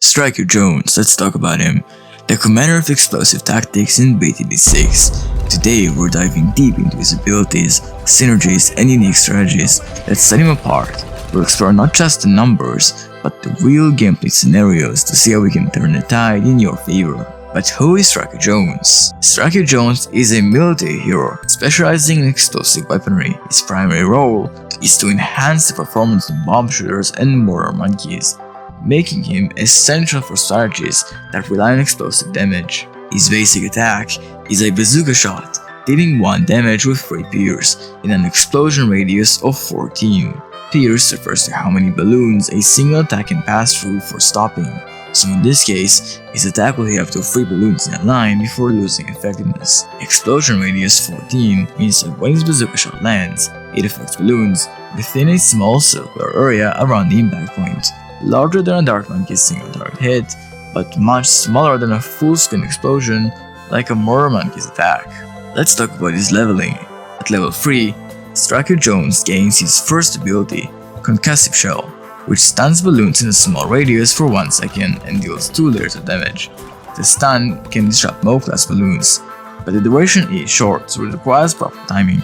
Striker Jones, let's talk about him. The commander of explosive tactics in BTD6. Today we're diving deep into his abilities, synergies, and unique strategies that set him apart. We'll explore not just the numbers, but the real gameplay scenarios to see how we can turn the tide in your favor. But who is Striker Jones? Striker Jones is a military hero specializing in explosive weaponry. His primary role is to enhance the performance of bomb shooters and mortar monkeys, making him essential for strategies that rely on explosive damage. His basic attack is a bazooka shot, dealing 1 damage with 3 pierce in an explosion radius of 14. Pierce refers to how many balloons a single attack can pass through for stopping, so in this case, his attack will hit up to 3 balloons in a line before losing effectiveness. Explosion radius 14 means that when his bazooka shot lands, it affects balloons within a small circular area around the impact point, larger than a Dart Monkey's single target hit, but much smaller than a full-screen explosion like a Mortar Monkey's attack. Let's talk about his leveling. At level 3, Striker Jones gains his first ability, Concussive Shell, which stuns balloons in a small radius for 1 second and deals 2 layers of damage. The stun can disrupt MO-class balloons, but the duration is short, so it requires proper timing.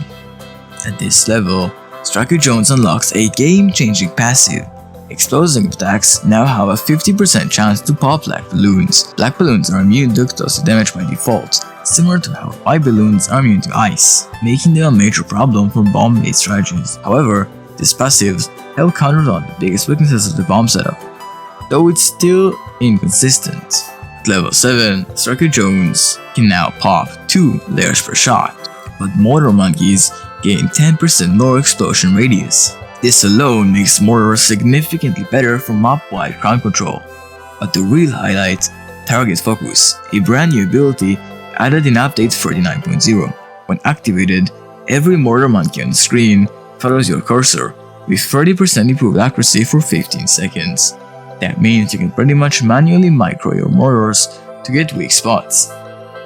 At this level, Striker Jones unlocks a game-changing passive. Explosive attacks now have a 50% chance to pop black balloons. Black balloons are immune to explosive damage by default, similar to how white balloons are immune to ice, making them a major problem for bomb-based strategies. However, these passives help counter one of the biggest weaknesses of the bomb setup, though it's still inconsistent. At level 7, Striker Jones can now pop 2 layers per shot, but mortar monkeys gain 10% more explosion radius. This alone makes mortar significantly better for map-wide crowd control. But the real highlight, Target Focus, a brand new ability added in update 39.0. When activated, every mortar monkey on the screen follows your cursor, with 30% improved accuracy for 15 seconds. That means you can pretty much manually micro your mortars to get weak spots.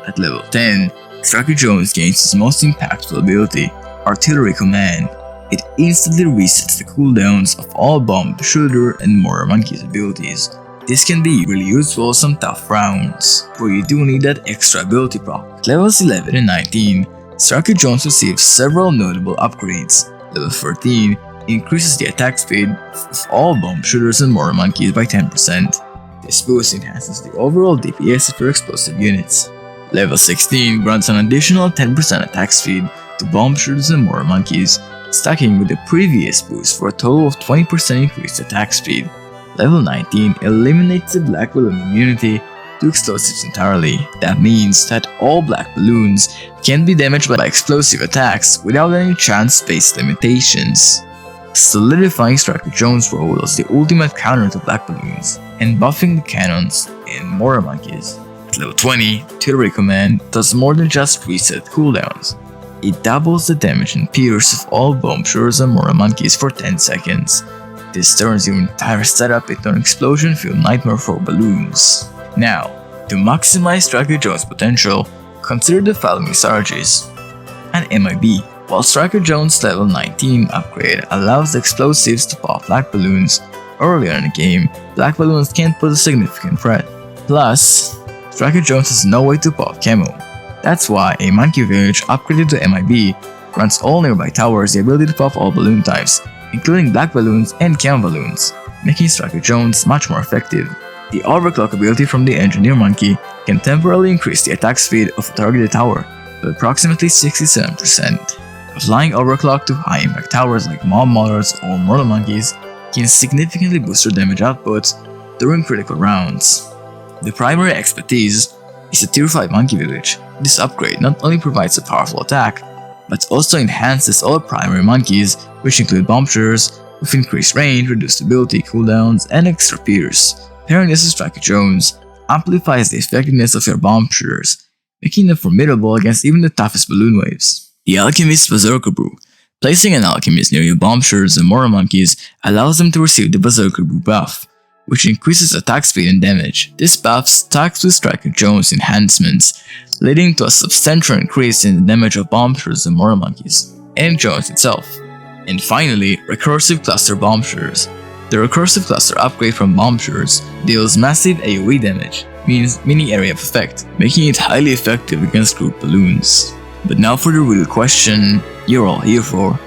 At level 10, Striker Jones gains his most impactful ability, Artillery Command. It instantly resets the cooldowns of all bomb, shooter, and mortar monkeys abilities. This can be really useful in some tough rounds, where you do need that extra ability proc. At levels 11 and 19, Striker Jones receives several notable upgrades. Level 13 increases the attack speed of all bomb shooters and mortar monkeys by 10%. This boost enhances the overall DPS of your explosive units. Level 16 grants an additional 10% attack speed to bomb shooters and mortar monkeys, stacking with the previous boost for a total of 20% increased attack speed. Level 19 eliminates the black balloon immunity to explosives entirely. That means that all black balloons can be damaged by explosive attacks without any chance-based limitations, solidifying Striker Jones' role as the ultimate counter to black balloons, and buffing the cannons in mortar monkeys. At level 20, Artillery Command does more than just reset cooldowns. It doubles the damage and pierce of all bomb shooters and mortar monkeys for 10 seconds. This turns your entire setup into an explosion-filled nightmare for balloons. Now, to maximize Striker Jones' potential, consider the following strategies. An MIB. While Striker Jones' level 19 upgrade allows the explosives to pop black balloons, earlier in the game, black balloons can't pose a significant threat. Plus, Striker Jones has no way to pop camo. That's why a monkey village upgraded to MIB grants all nearby towers the ability to pop all balloon types, including black balloons and camo balloons, making Striker Jones much more effective. The Overclock ability from the Engineer Monkey can temporarily increase the attack speed of a targeted tower by approximately 67%. Applying Overclock to high impact towers like mob mortars or mortar monkeys can significantly boost your damage output during critical rounds. The primary expertise is a tier 5 monkey village. This upgrade not only provides a powerful attack, but also enhances all primary monkeys, which include bomb shooters with increased range, reduced ability, cooldowns, and extra pierce. Pairing this with Striker Jones amplifies the effectiveness of your bomb shooters, making them formidable against even the toughest balloon waves. The Alchemist's Berserker Brew. Placing an Alchemist near your bomb shooters and mortar monkeys allows them to receive the Berserker Brew buff, which increases attack speed and damage. This buff stacks with Striker Jones enhancements, leading to a substantial increase in the damage of bomb shooters and mortar monkeys, and Jones itself. And finally, Recursive Cluster Bomb Shooters. The recursive cluster upgrade from bomb shooters deals massive AoE damage, meaning area of effect, making it highly effective against group balloons. But now for the real question you're all here for.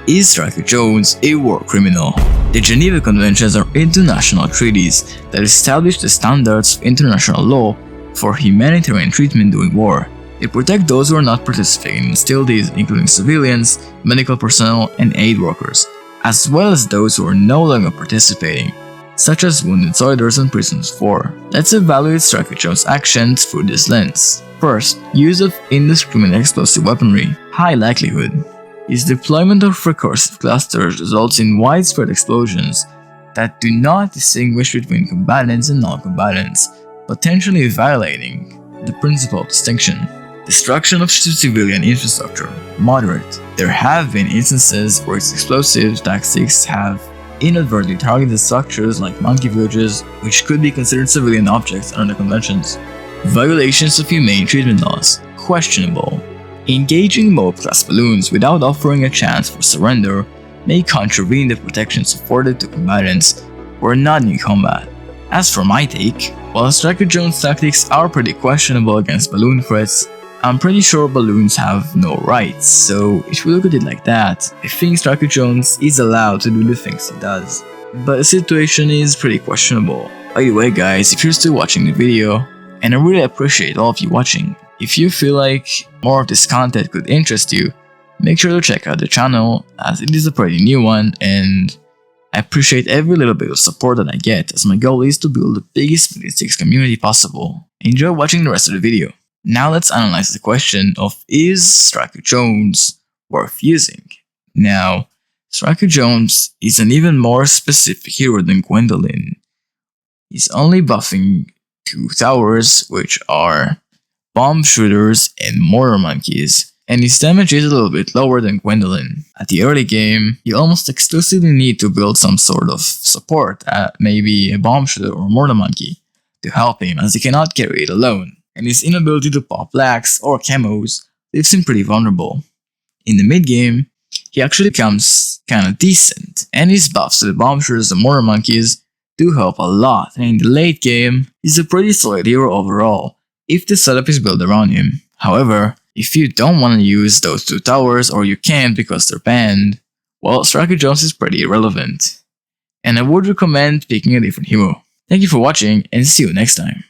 Is Striker Jones a war criminal? The Geneva Conventions are international treaties that establish the standards of international law for humanitarian treatment during war. They protect those who are not participating in hostilities, including civilians, medical personnel, and aid workers, as well as those who are no longer participating, such as wounded soldiers and prisoners of war. Let's evaluate Striker Jones' actions through this lens. First, use of indiscriminate explosive weaponry. High likelihood. His deployment of recursive clusters results in widespread explosions that do not distinguish between combatants and non-combatants, potentially violating the principle of distinction. Destruction of civilian infrastructure. Moderate. There have been instances where its explosive tactics have inadvertently targeted structures like monkey villages, which could be considered civilian objects under the conventions. Violations of humane treatment laws. Questionable. Engaging mob-class balloons without offering a chance for surrender may contravene the protections afforded to combatants who are not in combat. As for my take, while Striker Jones' tactics are pretty questionable against balloon threats, I'm pretty sure balloons have no rights, so if we look at it like that, I think Striker Jones is allowed to do the things he does. But the situation is pretty questionable. By the way guys, if you're still watching the video, and I really appreciate all of you watching, if you feel like more of this content could interest you, make sure to check out the channel as it is a pretty new one, and I appreciate every little bit of support that I get, as my goal is to build the biggest Sticks community possible. Enjoy watching the rest of the video. Now let's analyze the question of, is Striker Jones worth using? Now, Striker Jones is an even more specific hero than Gwendolyn. He's only buffing 2 towers, which are bomb shooters and mortar monkeys, and his damage is a little bit lower than Gwendolyn. At the early game, you almost exclusively need to build some sort of support, maybe a bomb shooter or mortar monkey, to help him, as he cannot carry it alone, and his inability to pop lags or camos leaves him pretty vulnerable. In the mid game, he actually becomes kinda decent, and his buffs to the bomb shooters and mortar monkeys do help a lot, and in the late game, he's a pretty solid hero overall, if the setup is built around him. However, if you don't want to use those 2 towers, or you can't because they're banned, well, Striker Jones is pretty irrelevant, and I would recommend picking a different hero. Thank you for watching, and see you next time.